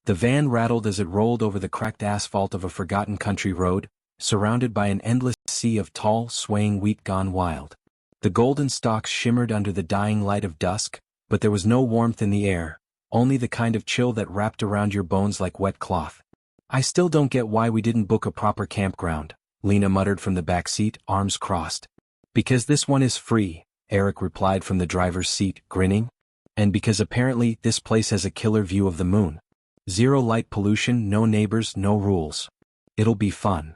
The van rattled as it rolled over the cracked asphalt of a forgotten country road, surrounded by an endless sea of tall, swaying wheat gone wild. The golden stalks shimmered under the dying light of dusk, but there was no warmth in the air, only the kind of chill that wrapped around your bones like wet cloth. "I still don't get why we didn't book a proper campground," Lena muttered from the back seat, arms crossed. "Because this one is free," Eric replied from the driver's seat, grinning. "And because apparently this place has a killer view of the moon. Zero light pollution, no neighbors, no rules. It'll be fun."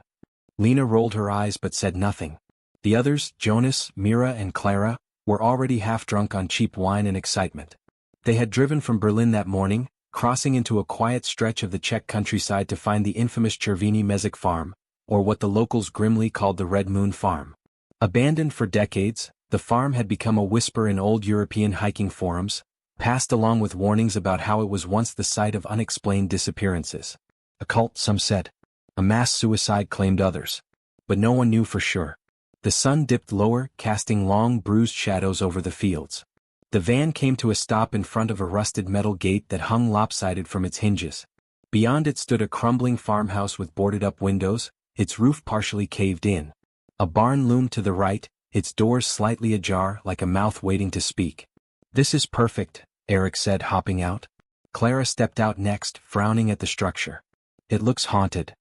Lena rolled her eyes but said nothing. The others, Jonas, Mira and Clara, were already half drunk on cheap wine and excitement. They had driven from Berlin that morning, crossing into a quiet stretch of the Czech countryside to find the infamous Červený Mezek farm, or what the locals grimly called the Red Moon Farm. Abandoned for decades, the farm had become a whisper in old European hiking forums, passed along with warnings about how it was once the site of unexplained disappearances. A cult, some said. A mass suicide, claimed others. But no one knew for sure. The sun dipped lower, casting long, bruised shadows over the fields. The van came to a stop in front of a rusted metal gate that hung lopsided from its hinges. Beyond it stood a crumbling farmhouse with boarded-up windows, its roof partially caved in. A barn loomed to the right, its doors slightly ajar like a mouth waiting to speak. "This is perfect," Eric said, hopping out. Clara stepped out next, frowning at the structure. "It looks haunted."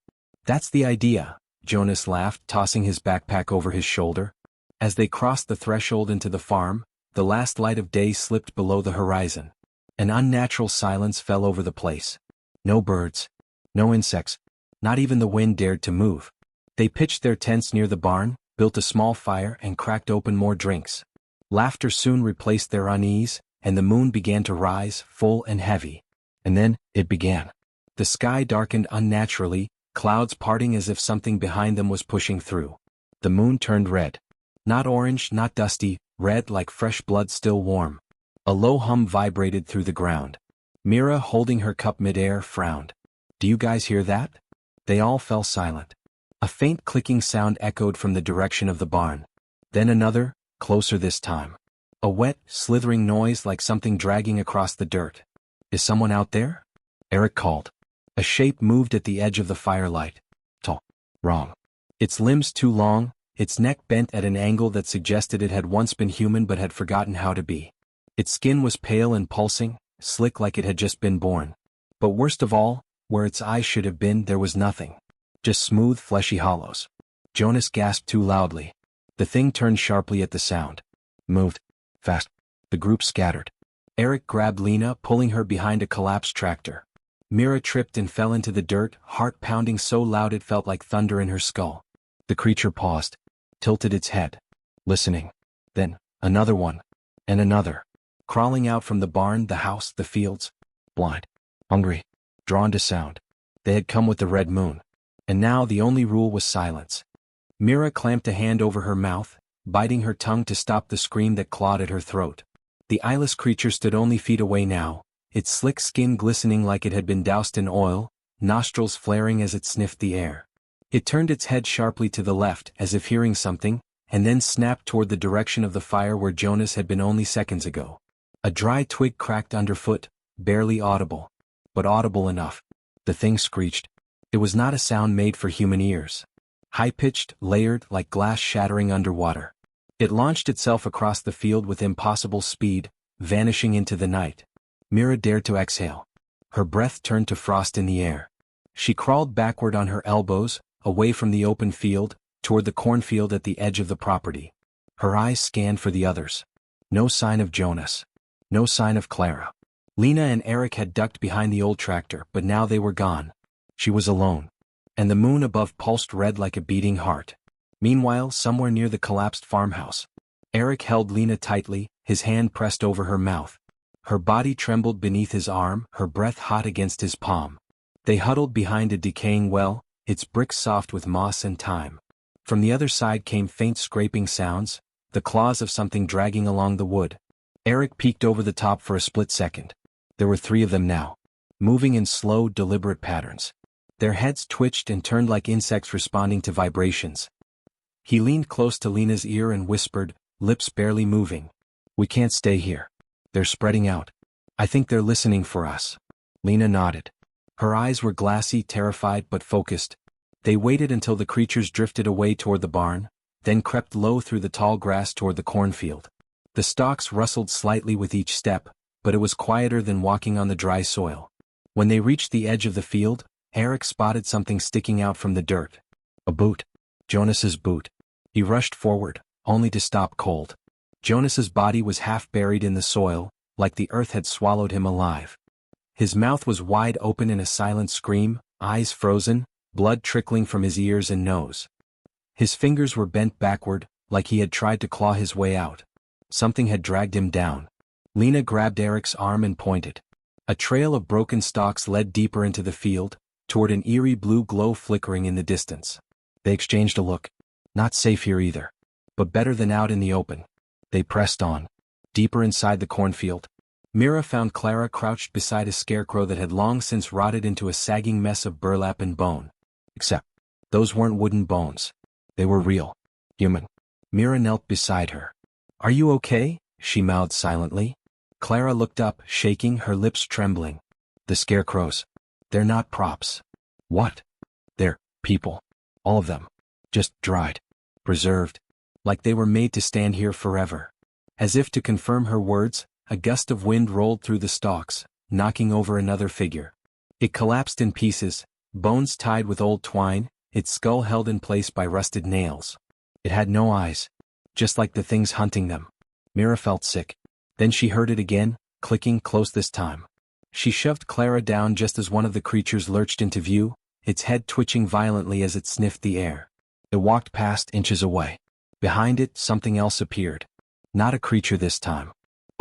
"That's the idea," Jonas laughed, tossing his backpack over his shoulder. As they crossed the threshold into the farm, the last light of day slipped below the horizon. An unnatural silence fell over the place. No birds. No insects. Not even the wind dared to move. They pitched their tents near the barn, built a small fire and cracked open more drinks. Laughter soon replaced their unease, and the moon began to rise, full and heavy. And then, it began. The sky darkened unnaturally, clouds parting as if something behind them was pushing through. The moon turned red. Not orange, not dusty, red like fresh blood still warm. A low hum vibrated through the ground. Mira, holding her cup midair, frowned. "Do you guys hear that?" They all fell silent. A faint clicking sound echoed from the direction of the barn. Then another, closer this time. A wet, slithering noise like something dragging across the dirt. "Is someone out there?" Eric called. A shape moved at the edge of the firelight. Tall. Wrong. Its limbs too long, its neck bent at an angle that suggested it had once been human but had forgotten how to be. Its skin was pale and pulsing, slick like it had just been born. But worst of all, where its eyes should have been there was nothing. Just smooth, fleshy hollows. Jonas gasped too loudly. The thing turned sharply at the sound. Moved. Fast. The group scattered. Eric grabbed Lena, pulling her behind a collapsed tractor. Mira tripped and fell into the dirt, heart pounding so loud it felt like thunder in her skull. The creature paused, tilted its head, listening. Then, another one. And another. Crawling out from the barn, the house, the fields. Blind. Hungry. Drawn to sound. They had come with the red moon. And now the only rule was silence. Mira clamped a hand over her mouth, biting her tongue to stop the scream that clawed at her throat. The eyeless creature stood only feet away now, its slick skin glistening like it had been doused in oil, nostrils flaring as it sniffed the air. It turned its head sharply to the left, as if hearing something, and then snapped toward the direction of the fire where Jonas had been only seconds ago. A dry twig cracked underfoot, barely audible. But audible enough. The thing screeched. It was not a sound made for human ears. High-pitched, layered, like glass shattering underwater. It launched itself across the field with impossible speed, vanishing into the night. Mira dared to exhale. Her breath turned to frost in the air. She crawled backward on her elbows, away from the open field, toward the cornfield at the edge of the property. Her eyes scanned for the others. No sign of Jonas. No sign of Clara. Lena and Eric had ducked behind the old tractor, but now they were gone. She was alone. And the moon above pulsed red like a beating heart. Meanwhile, somewhere near the collapsed farmhouse, Eric held Lena tightly, his hand pressed over her mouth. Her body trembled beneath his arm, her breath hot against his palm. They huddled behind a decaying well, its bricks soft with moss and time. From the other side came faint scraping sounds, the claws of something dragging along the wood. Eric peeked over the top for a split second. There were 3 of them now, moving in slow, deliberate patterns. Their heads twitched and turned like insects responding to vibrations. He leaned close to Lena's ear and whispered, lips barely moving. "We can't stay here. They're spreading out. I think they're listening for us." Lena nodded. Her eyes were glassy, terrified but focused. They waited until the creatures drifted away toward the barn, then crept low through the tall grass toward the cornfield. The stalks rustled slightly with each step, but it was quieter than walking on the dry soil. When they reached the edge of the field, Eric spotted something sticking out from the dirt. A boot. Jonas's boot. He rushed forward, only to stop cold. Jonas's body was half buried in the soil, like the earth had swallowed him alive. His mouth was wide open in a silent scream, eyes frozen, blood trickling from his ears and nose. His fingers were bent backward, like he had tried to claw his way out. Something had dragged him down. Lena grabbed Eric's arm and pointed. A trail of broken stalks led deeper into the field, toward an eerie blue glow flickering in the distance. They exchanged a look. Not safe here either. But better than out in the open. They pressed on. Deeper inside the cornfield. Mira found Clara crouched beside a scarecrow that had long since rotted into a sagging mess of burlap and bone. Except, those weren't wooden bones. They were real. Human. Mira knelt beside her. "Are you okay?" she mouthed silently. Clara looked up, shaking, her lips trembling. "The scarecrows. They're not props." "What?" "They're people. All of them. Just dried. Preserved. Like they were made to stand here forever." As if to confirm her words, a gust of wind rolled through the stalks, knocking over another figure. It collapsed in pieces, bones tied with old twine, its skull held in place by rusted nails. It had no eyes. Just like the things hunting them. Mira felt sick. Then she heard it again, clicking close this time. She shoved Clara down just as one of the creatures lurched into view, its head twitching violently as it sniffed the air. It walked past inches away. Behind it, something else appeared. Not a creature this time.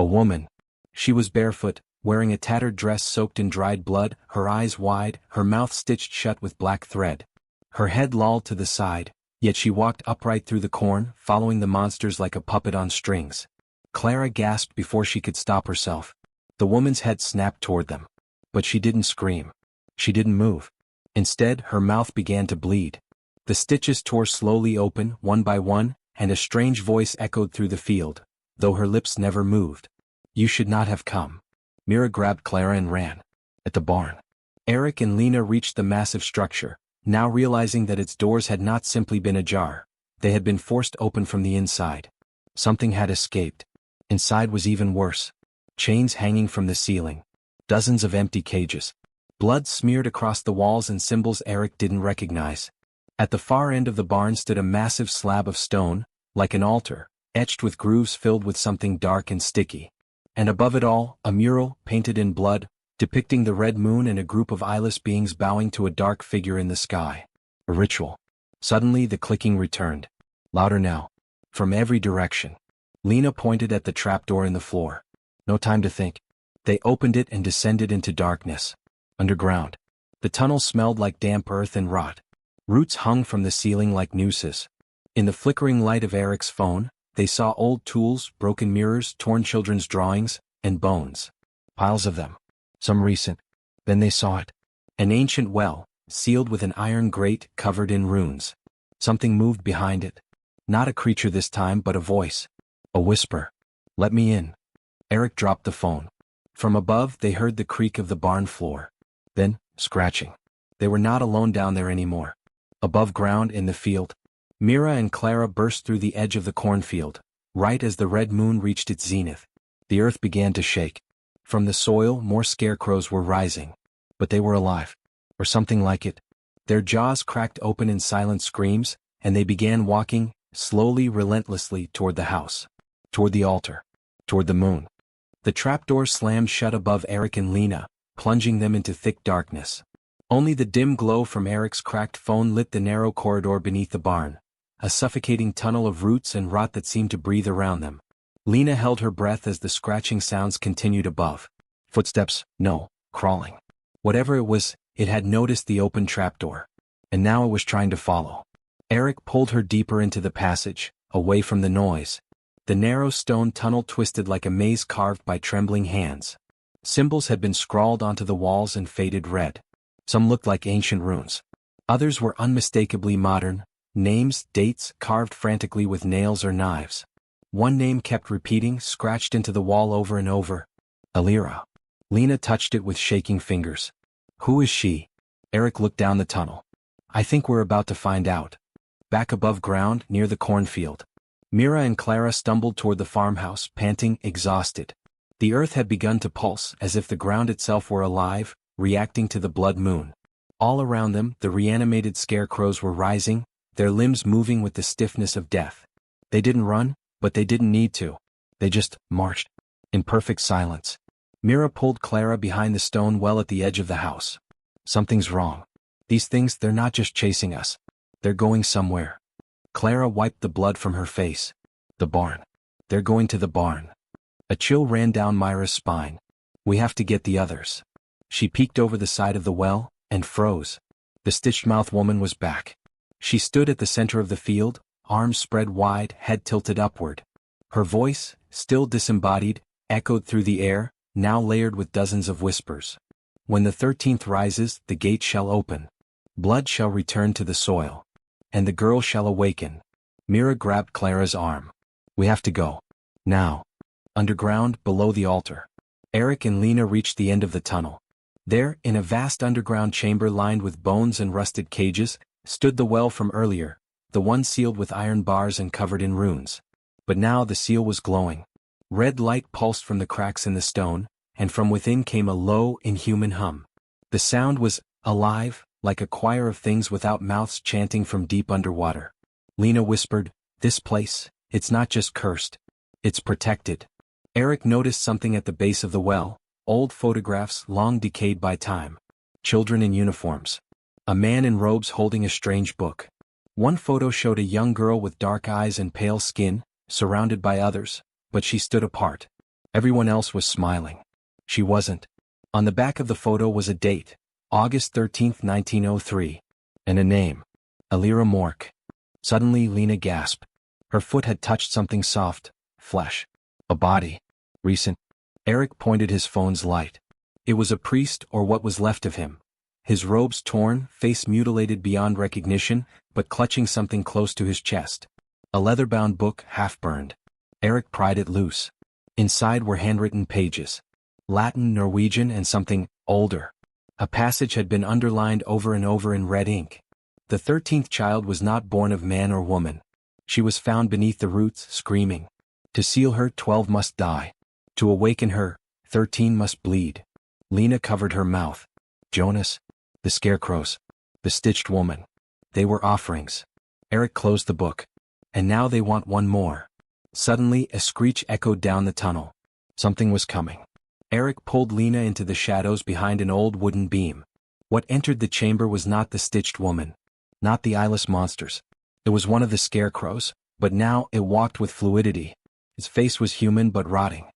A woman. She was barefoot, wearing a tattered dress soaked in dried blood, her eyes wide, her mouth stitched shut with black thread. Her head lolled to the side, yet she walked upright through the corn, following the monsters like a puppet on strings. Clara gasped before she could stop herself. The woman's head snapped toward them. But she didn't scream. She didn't move. Instead, her mouth began to bleed. The stitches tore slowly open, one by one, and a strange voice echoed through the field, though her lips never moved. "You should not have come." Mira grabbed Clara and ran. At the barn. Eric and Lena reached the massive structure, now realizing that its doors had not simply been ajar. They had been forced open from the inside. Something had escaped. Inside was even worse. Chains hanging from the ceiling. Dozens of empty cages. Blood smeared across the walls and symbols Eric didn't recognize. At the far end of the barn stood a massive slab of stone, like an altar, etched with grooves filled with something dark and sticky. And above it all, a mural, painted in blood, depicting the red moon and a group of eyeless beings bowing to a dark figure in the sky. A ritual. Suddenly the clicking returned. Louder now. From every direction. Lena pointed at the trapdoor in the floor. No time to think. They opened it and descended into darkness. Underground. The tunnel smelled like damp earth and rot. Roots hung from the ceiling like nooses. In the flickering light of Eric's phone, they saw old tools, broken mirrors, torn children's drawings, and bones. Piles of them. Some recent. Then they saw it. An ancient well, sealed with an iron grate covered in runes. Something moved behind it. Not a creature this time, but a voice. A whisper. "Let me in." Eric dropped the phone. From above, they heard the creak of the barn floor. Then, scratching. They were not alone down there anymore. Above ground in the field, Mira and Clara burst through the edge of the cornfield, right as the red moon reached its zenith. The earth began to shake. From the soil, more scarecrows were rising. But they were alive. Or something like it. Their jaws cracked open in silent screams, and they began walking, slowly, relentlessly, toward the house. Toward the altar. Toward the moon. The trapdoor slammed shut above Eric and Lena, plunging them into thick darkness. Only the dim glow from Eric's cracked phone lit the narrow corridor beneath the barn, a suffocating tunnel of roots and rot that seemed to breathe around them. Lena held her breath as the scratching sounds continued above. Footsteps, no, crawling. Whatever it was, it had noticed the open trapdoor. And now it was trying to follow. Eric pulled her deeper into the passage, away from the noise. The narrow stone tunnel twisted like a maze carved by trembling hands. Symbols had been scrawled onto the walls and faded red. Some looked like ancient runes. Others were unmistakably modern, names, dates, carved frantically with nails or knives. One name kept repeating, scratched into the wall over and over. Elira. Lena touched it with shaking fingers. Who is she? Eric looked down the tunnel. I think we're about to find out. Back above ground, near the cornfield, Mira and Clara stumbled toward the farmhouse, panting, exhausted. The earth had begun to pulse, as if the ground itself were alive, reacting to the blood moon. All around them, the reanimated scarecrows were rising, their limbs moving with the stiffness of death. They didn't run, but they didn't need to. They just marched. In perfect silence. Mira pulled Clara behind the stone well at the edge of the house. Something's wrong. These things, they're not just chasing us. They're going somewhere. Clara wiped the blood from her face. The barn. They're going to the barn. A chill ran down Myra's spine. We have to get the others. She peeked over the side of the well, and froze. The stitched-mouthed woman was back. She stood at the center of the field, arms spread wide, head tilted upward. Her voice, still disembodied, echoed through the air, now layered with dozens of whispers. When the 13th rises, the gate shall open. Blood shall return to the soil. And the girl shall awaken. Mira grabbed Clara's arm. We have to go. Now. Underground, below the altar. Eric and Lena reached the end of the tunnel. There, in a vast underground chamber lined with bones and rusted cages, stood the well from earlier, the one sealed with iron bars and covered in runes. But now the seal was glowing. Red light pulsed from the cracks in the stone, and from within came a low, inhuman hum. The sound was alive, like a choir of things without mouths chanting from deep underwater. Lena whispered, "This place, it's not just cursed. It's protected." Eric noticed something at the base of the well, old photographs long decayed by time. Children in uniforms. A man in robes holding a strange book. One photo showed a young girl with dark eyes and pale skin, surrounded by others, but she stood apart. Everyone else was smiling. She wasn't. On the back of the photo was a date, August 13th, 1903, and a name, Elira Mork. Suddenly Lena gasped. Her foot had touched something soft, flesh. A body. Recent. Eric pointed his phone's light. It was a priest or what was left of him. His robes torn, face mutilated beyond recognition, but clutching something close to his chest. A leather-bound book, half-burned. Eric pried it loose. Inside were handwritten pages. Latin, Norwegian, and something older. A passage had been underlined over and over in red ink. The 13th child was not born of man or woman. She was found beneath the roots, screaming. To seal her, 12 must die. To awaken her, 13 must bleed. Lena covered her mouth. Jonas. The scarecrows. The stitched woman. They were offerings. Eric closed the book. And now they want one more. Suddenly, a screech echoed down the tunnel. Something was coming. Eric pulled Lena into the shadows behind an old wooden beam. What entered the chamber was not the stitched woman. Not the eyeless monsters. It was one of the scarecrows, but now it walked with fluidity. Its face was human but rotting.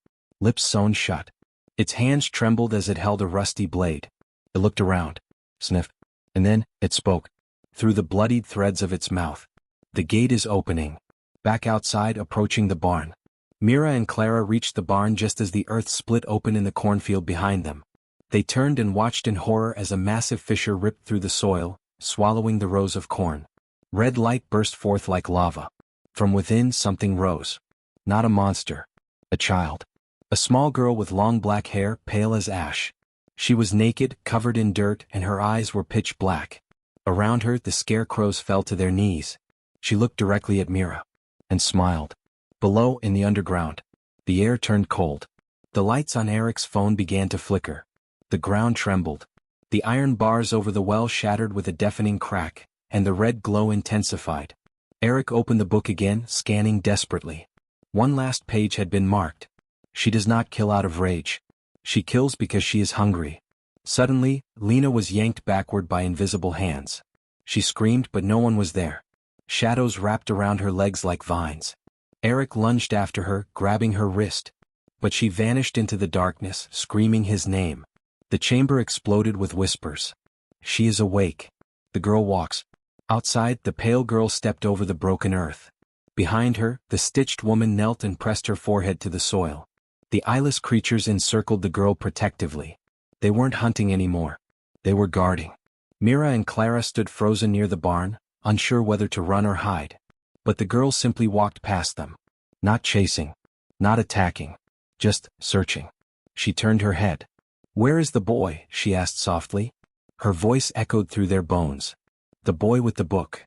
Lips sewn shut. Its hands trembled as it held a rusty blade. It looked around. Sniffed. And then, it spoke. Through the bloodied threads of its mouth. The gate is opening. Back outside, approaching the barn. Mira and Clara reached the barn just as the earth split open in the cornfield behind them. They turned and watched in horror as a massive fissure ripped through the soil, swallowing the rows of corn. Red light burst forth like lava. From within, something rose. Not a monster. A child. A small girl with long black hair, pale as ash. She was naked, covered in dirt, and her eyes were pitch black. Around her, the scarecrows fell to their knees. She looked directly at Mira. And smiled. Below, in the underground, the air turned cold. The lights on Eric's phone began to flicker. The ground trembled. The iron bars over the well shattered with a deafening crack, and the red glow intensified. Eric opened the book again, scanning desperately. One last page had been marked. She does not kill out of rage. She kills because she is hungry. Suddenly, Lena was yanked backward by invisible hands. She screamed, but no one was there. Shadows wrapped around her legs like vines. Eric lunged after her, grabbing her wrist. But she vanished into the darkness, screaming his name. The chamber exploded with whispers. She is awake. The girl walks. Outside, the pale girl stepped over the broken earth. Behind her, the stitched woman knelt and pressed her forehead to the soil. The eyeless creatures encircled the girl protectively. They weren't hunting anymore. They were guarding. Mira and Clara stood frozen near the barn, unsure whether to run or hide. But the girl simply walked past them. Not chasing. Not attacking. Just searching. She turned her head. "Where is the boy?" she asked softly. Her voice echoed through their bones. The boy with the book.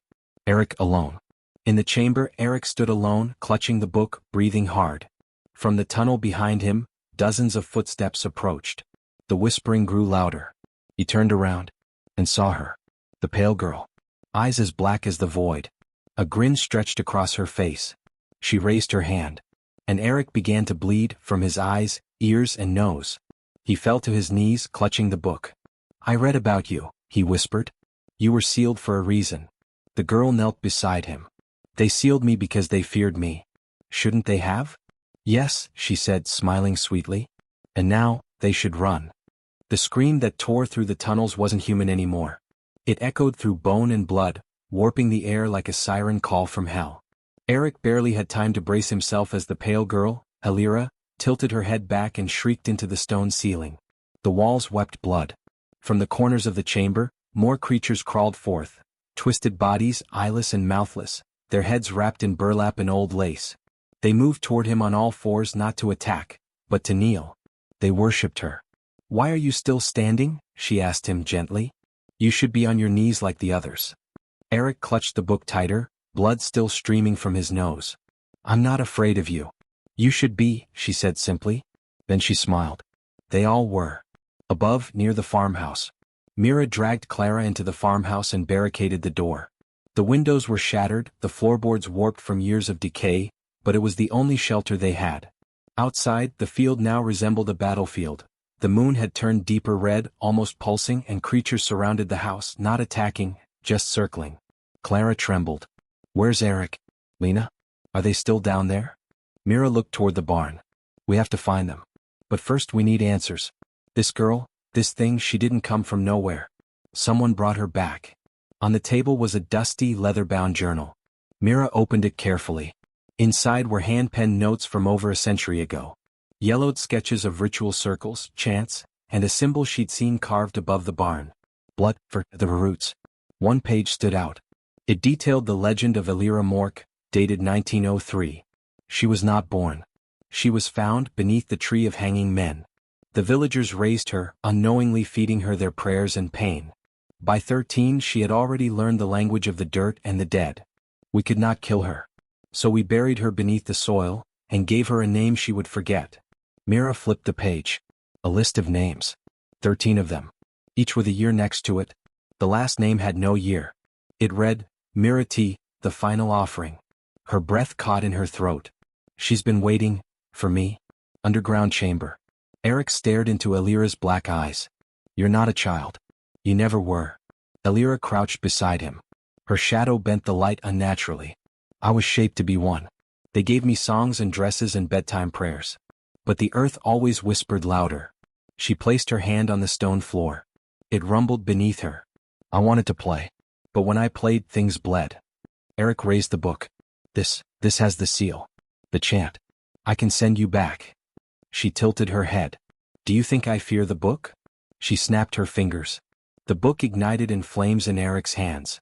Eric alone. In the chamber, Eric stood alone, clutching the book, breathing hard. From the tunnel behind him, dozens of footsteps approached. The whispering grew louder. He turned around and saw her. The pale girl. Eyes as black as the void. A grin stretched across her face. She raised her hand. And Eric began to bleed from his eyes, ears and nose. He fell to his knees, clutching the book. I read about you, he whispered. You were sealed for a reason. The girl knelt beside him. They sealed me because they feared me. Shouldn't they have? Yes, she said, smiling sweetly. And now, they should run. The scream that tore through the tunnels wasn't human anymore. It echoed through bone and blood, warping the air like a siren call from hell. Eric barely had time to brace himself as the pale girl, Elira, tilted her head back and shrieked into the stone ceiling. The walls wept blood. From the corners of the chamber, more creatures crawled forth. Twisted bodies, eyeless and mouthless, their heads wrapped in burlap and old lace. They moved toward him on all fours, not to attack, but to kneel. They worshipped her. Why are you still standing? She asked him gently. You should be on your knees like the others. Eric clutched the book tighter, blood still streaming from his nose. I'm not afraid of you. You should be, she said simply. Then she smiled. They all were. Above, near the farmhouse. Mira dragged Clara into the farmhouse and barricaded the door. The windows were shattered, the floorboards warped from years of decay, but it was the only shelter they had. Outside, the field now resembled a battlefield. The moon had turned deeper red, almost pulsing, and creatures surrounded the house, not attacking, just circling. Clara trembled. Where's Eric? Lena? Are they still down there? Mira looked toward the barn. We have to find them. But first we need answers. This girl, this thing, she didn't come from nowhere. Someone brought her back. On the table was a dusty, leather-bound journal. Mira opened it carefully. Inside were hand-penned notes from over a century ago. Yellowed sketches of ritual circles, chants, and a symbol she'd seen carved above the barn. Blood for the roots. One page stood out. It detailed the legend of Elira Mork, dated 1903. She was not born. She was found beneath the tree of hanging men. The villagers raised her, unknowingly feeding her their prayers and pain. By 13 she had already learned the language of the dirt and the dead. We could not kill her. So we buried her beneath the soil, and gave her a name she would forget. Mira flipped the page. A list of names. 13 of them. Each with a year next to it. The last name had no year. It read, Mira T, the final offering. Her breath caught in her throat. She's been waiting, for me. Underground chamber. Eric stared into Elira's black eyes. You're not a child. You never were. Elira crouched beside him. Her shadow bent the light unnaturally. I was shaped to be one. They gave me songs and dresses and bedtime prayers. But the earth always whispered louder. She placed her hand on the stone floor. It rumbled beneath her. I wanted to play. But when I played, things bled. Eric raised the book. This has the seal. The chant. I can send you back. She tilted her head. Do you think I fear the book? She snapped her fingers. The book ignited in flames in Eric's hands.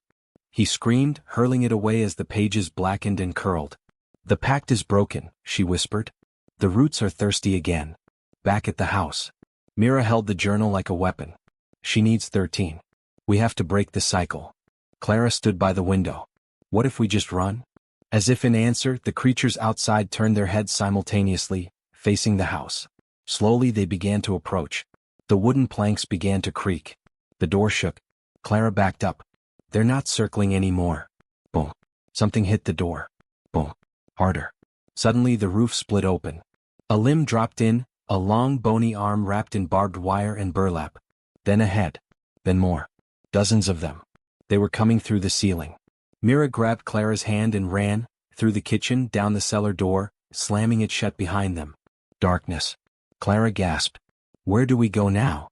He screamed, hurling it away as the pages blackened and curled. The pact is broken, she whispered. The roots are thirsty again. Back at the house. Mira held the journal like a weapon. She needs 13. We have to break the cycle. Clara stood by the window. What if we just run? As if in answer, the creatures outside turned their heads simultaneously, facing the house. Slowly they began to approach. The wooden planks began to creak. The door shook. Clara backed up. They're not circling anymore. Boom. Something hit the door. Boom. Harder. Suddenly the roof split open. A limb dropped in, a long bony arm wrapped in barbed wire and burlap. Then a head. Then more. Dozens of them. They were coming through the ceiling. Mira grabbed Clara's hand and ran, through the kitchen, down the cellar door, slamming it shut behind them. Darkness. Clara gasped. Where do we go now?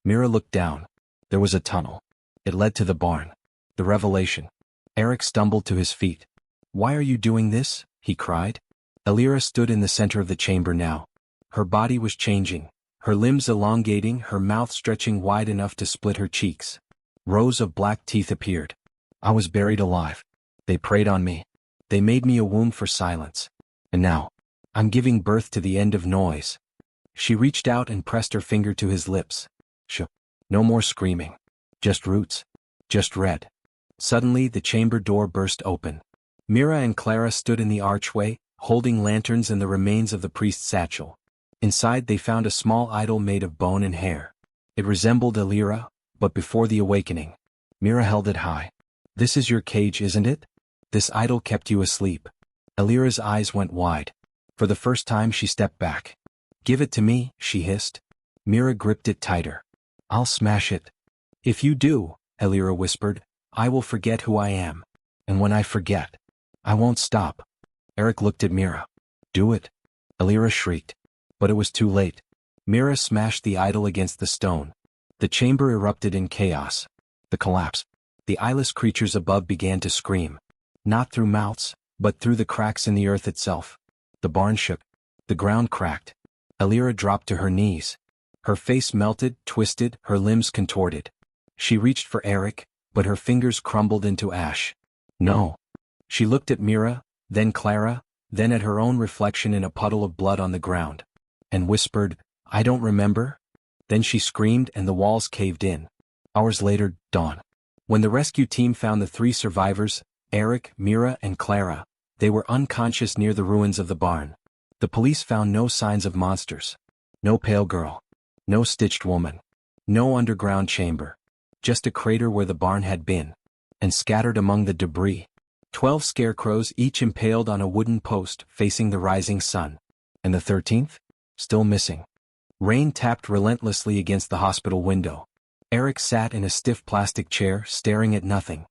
Mira looked down. There was a tunnel. It led to the barn. The revelation. Eric stumbled to his feet. Why are you doing this? He cried. Elira stood in the center of the chamber now. Her body was changing, her limbs elongating, her mouth stretching wide enough to split her cheeks. Rows of black teeth appeared. I was buried alive. They preyed on me. They made me a womb for silence. And now, I'm giving birth to the end of noise. She reached out and pressed her finger to his lips. Shh. No more screaming. Just roots. Just red. Suddenly the chamber door burst open. Mira and Clara stood in the archway, holding lanterns and the remains of the priest's satchel. Inside they found a small idol made of bone and hair. It resembled Elira, but before the awakening. Mira held it high. "This is your cage, isn't it? This idol kept you asleep." Elira's eyes went wide. For the first time she stepped back. "Give it to me," she hissed. Mira gripped it tighter. "I'll smash it." "If you do," Elira whispered, "I will forget who I am. And when I forget, I won't stop." Eric looked at Mira. "Do it." Elira shrieked. But it was too late. Mira smashed the idol against the stone. The chamber erupted in chaos. The collapse. The eyeless creatures above began to scream. Not through mouths, but through the cracks in the earth itself. The barn shook. The ground cracked. Elira dropped to her knees. Her face melted, twisted, her limbs contorted. She reached for Eric, but her fingers crumbled into ash. "No." She looked at Mira, then Clara, then at her own reflection in a puddle of blood on the ground. And whispered, "I don't remember." Then she screamed and the walls caved in. Hours later, dawn. When the rescue team found the 3 survivors, Eric, Mira, and Clara, they were unconscious near the ruins of the barn. The police found no signs of monsters. No pale girl. No stitched woman. No underground chamber. Just a crater where the barn had been. And scattered among the debris, 12 scarecrows each impaled on a wooden post facing the rising sun. And the 13th? Still missing. Rain tapped relentlessly against the hospital window. Eric sat in a stiff plastic chair, staring at nothing.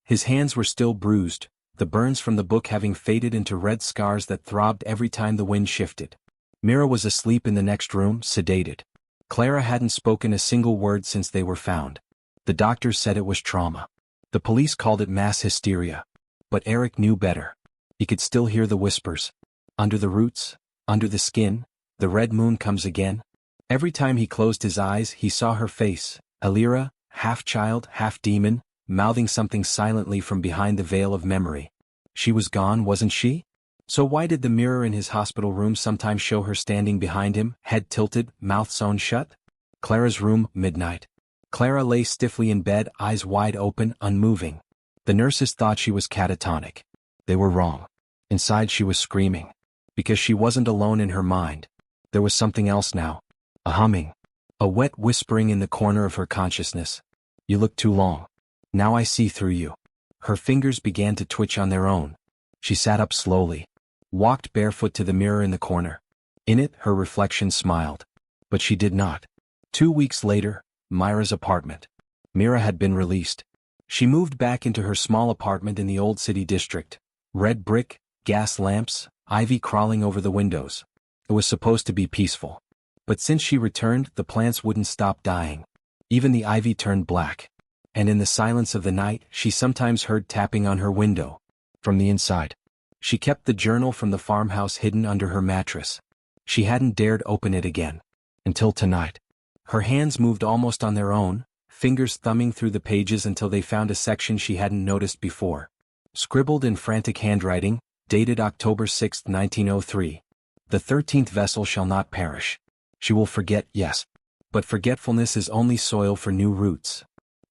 His hands were still bruised, the burns from the book having faded into red scars that throbbed every time the wind shifted. Mira was asleep in the next room, sedated. Clara hadn't spoken a single word since they were found. The doctors said it was trauma. The police called it mass hysteria. But Eric knew better. He could still hear the whispers. Under the roots, under the skin, the red moon comes again. Every time he closed his eyes he saw her face, Elira, half child, half demon, mouthing something silently from behind the veil of memory. She was gone, wasn't she? So why did the mirror in his hospital room sometimes show her standing behind him, head tilted, mouth sewn shut? Clara's room, midnight. Clara lay stiffly in bed, eyes wide open, unmoving. The nurses thought she was catatonic. They were wrong. Inside she was screaming. Because she wasn't alone in her mind. There was something else now. A humming. A wet whispering in the corner of her consciousness. "You look too long. Now I see through you." Her fingers began to twitch on their own. She sat up slowly. Walked barefoot to the mirror in the corner. In it, her reflection smiled. But she did not. 2 weeks later, Myra's apartment. Mira had been released. She moved back into her small apartment in the old city district. Red brick, gas lamps, ivy crawling over the windows. It was supposed to be peaceful. But since she returned, the plants wouldn't stop dying. Even the ivy turned black. And in the silence of the night, she sometimes heard tapping on her window. From the inside. She kept the journal from the farmhouse hidden under her mattress. She hadn't dared open it again. Until tonight. Her hands moved almost on their own, fingers thumbing through the pages until they found a section she hadn't noticed before. Scribbled in frantic handwriting, dated October 6, 1903. "The 13th vessel shall not perish. She will forget, yes. But forgetfulness is only soil for new roots.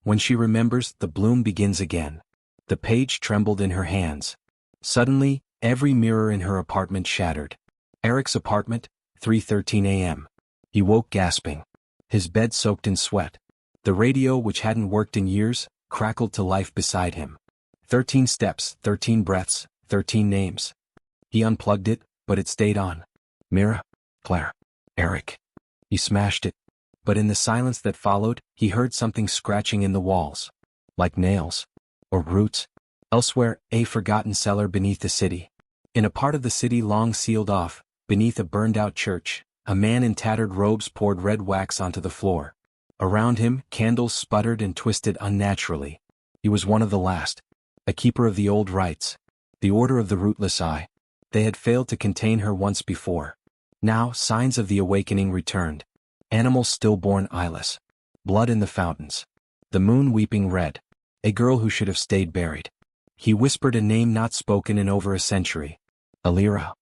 When she remembers, the bloom begins again." The page trembled in her hands. Suddenly, every mirror in her apartment shattered. Eric's apartment, 3:13 a.m. He woke gasping. His bed soaked in sweat. The radio, which hadn't worked in years, crackled to life beside him. 13 steps, 13 breaths, 13 names. He unplugged it, but it stayed on. Mira, Claire, Eric. He smashed it. But in the silence that followed, he heard something scratching in the walls. Like nails. Or roots. Elsewhere, a forgotten cellar beneath the city. In a part of the city long sealed off, beneath a burned-out church, a man in tattered robes poured red wax onto the floor. Around him, candles sputtered and twisted unnaturally. He was one of the last. A keeper of the old rites. The order of the rootless eye. They had failed to contain her once before. Now, signs of the awakening returned. Animals stillborn eyeless. Blood in the fountains. The moon weeping red. A girl who should have stayed buried. He whispered a name not spoken in over a century. Elira.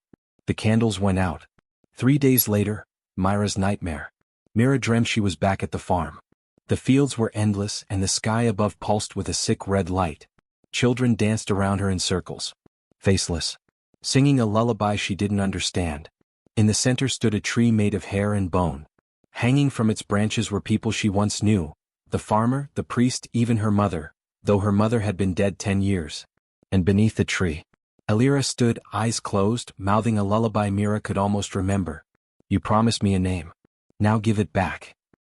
The candles went out. 3 days later, Myra's nightmare. Mira dreamt she was back at the farm. The fields were endless and the sky above pulsed with a sick red light. Children danced around her in circles, faceless, singing a lullaby she didn't understand. In the center stood a tree made of hair and bone. Hanging from its branches were people she once knew, the farmer, the priest, even her mother, though her mother had been dead 10 years. And beneath the tree, Elira stood, eyes closed, mouthing a lullaby Mira could almost remember. You promised me a name. Now give it back.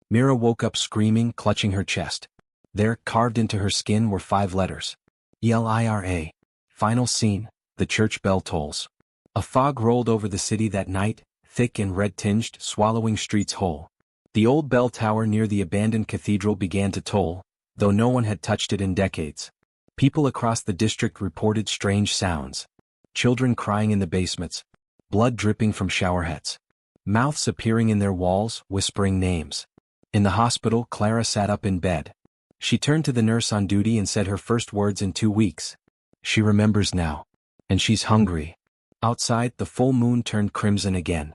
Mira woke up screaming, clutching her chest. There, carved into her skin, were 5 letters. Elira. Final scene, the church bell tolls. A fog rolled over the city that night, thick and red-tinged, swallowing streets whole. The old bell tower near the abandoned cathedral began to toll, though no one had touched it in decades. People across the district reported strange sounds. Children crying in the basements, blood dripping from showerheads. Mouths appearing in their walls, whispering names. In the hospital, Clara sat up in bed. She turned to the nurse on duty and said her first words in 2 weeks. She remembers now. And she's hungry. Outside, the full moon turned crimson again.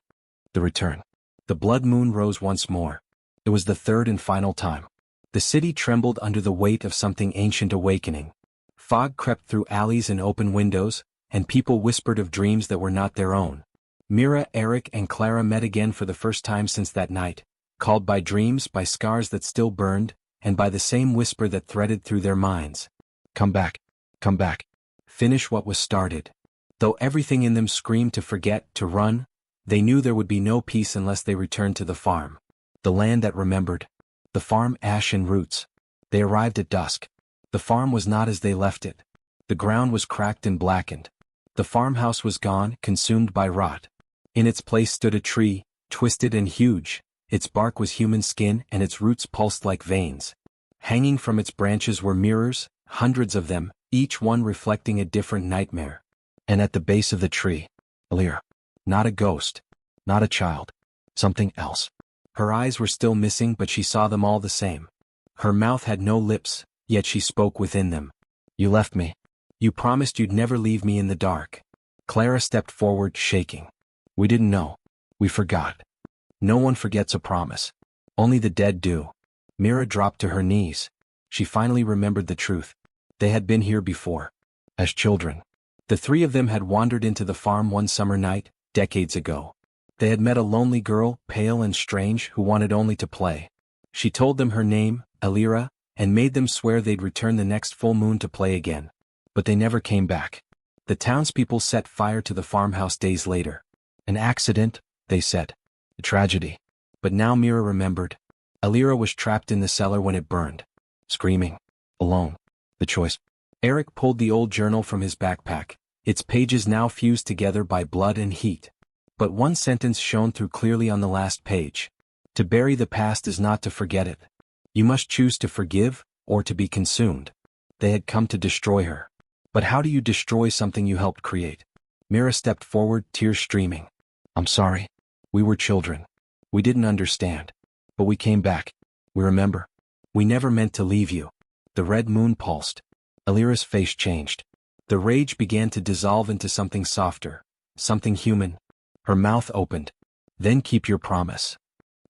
The return. The blood moon rose once more. It was the third and final time. The city trembled under the weight of something ancient awakening. Fog crept through alleys and open windows, and people whispered of dreams that were not their own. Mira, Eric, and Clara met again for the first time since that night, called by dreams, by scars that still burned, and by the same whisper that threaded through their minds. Come back. Come back. Finish what was started. Though everything in them screamed to forget, to run, they knew there would be no peace unless they returned to the farm. The land that remembered. The farm, ash and roots. They arrived at dusk. The farm was not as they left it. The ground was cracked and blackened. The farmhouse was gone, consumed by rot. In its place stood a tree, twisted and huge. Its bark was human skin and its roots pulsed like veins. Hanging from its branches were mirrors, hundreds of them, each one reflecting a different nightmare. And at the base of the tree, Elira. Not a ghost. Not a child. Something else. Her eyes were still missing, but she saw them all the same. Her mouth had no lips, yet she spoke within them. You left me. You promised you'd never leave me in the dark. Clara stepped forward, shaking. We didn't know. We forgot. No one forgets a promise. Only the dead do. Mira dropped to her knees. She finally remembered the truth. They had been here before. As children. The 3 of them had wandered into the farm one summer night, decades ago. They had met a lonely girl, pale and strange, who wanted only to play. She told them her name, Elira, and made them swear they'd return the next full moon to play again. But they never came back. The townspeople set fire to the farmhouse days later. An accident, they said. A tragedy. But now Mira remembered. Elira was trapped in the cellar when it burned. Screaming. Alone. The choice. Eric pulled the old journal from his backpack, its pages now fused together by blood and heat. But one sentence shone through clearly on the last page. To bury the past is not to forget it. You must choose to forgive, or to be consumed. They had come to destroy her. But how do you destroy something you helped create? Mira stepped forward, tears streaming. I'm sorry. We were children. We didn't understand. But we came back. We remember. We never meant to leave you. The red moon pulsed. Elira's face changed. The rage began to dissolve into something softer, something human. Her mouth opened. Then keep your promise.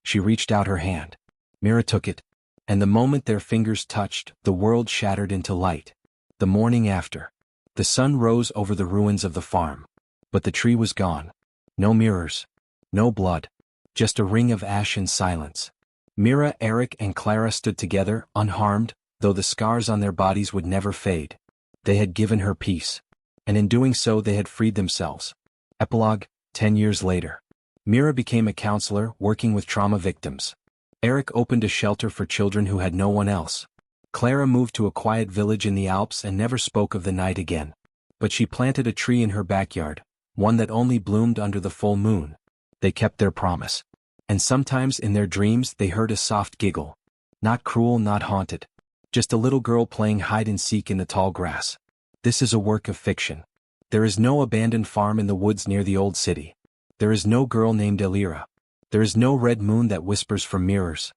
She reached out her hand. Mira took it. And the moment their fingers touched, the world shattered into light. The morning after. The sun rose over the ruins of the farm. But the tree was gone. No mirrors. No blood. Just a ring of ash and silence. Mira, Eric, and Clara stood together, unharmed, though the scars on their bodies would never fade. They had given her peace. And in doing so they had freed themselves. Epilogue, 10 years later. Mira became a counselor, working with trauma victims. Eric opened a shelter for children who had no one else. Clara moved to a quiet village in the Alps and never spoke of the night again. But she planted a tree in her backyard, one that only bloomed under the full moon. They kept their promise. And sometimes in their dreams they heard a soft giggle. Not cruel, not haunted. Just a little girl playing hide-and-seek in the tall grass. This is a work of fiction. There is no abandoned farm in the woods near the old city. There is no girl named Elira. There is no red moon that whispers from mirrors.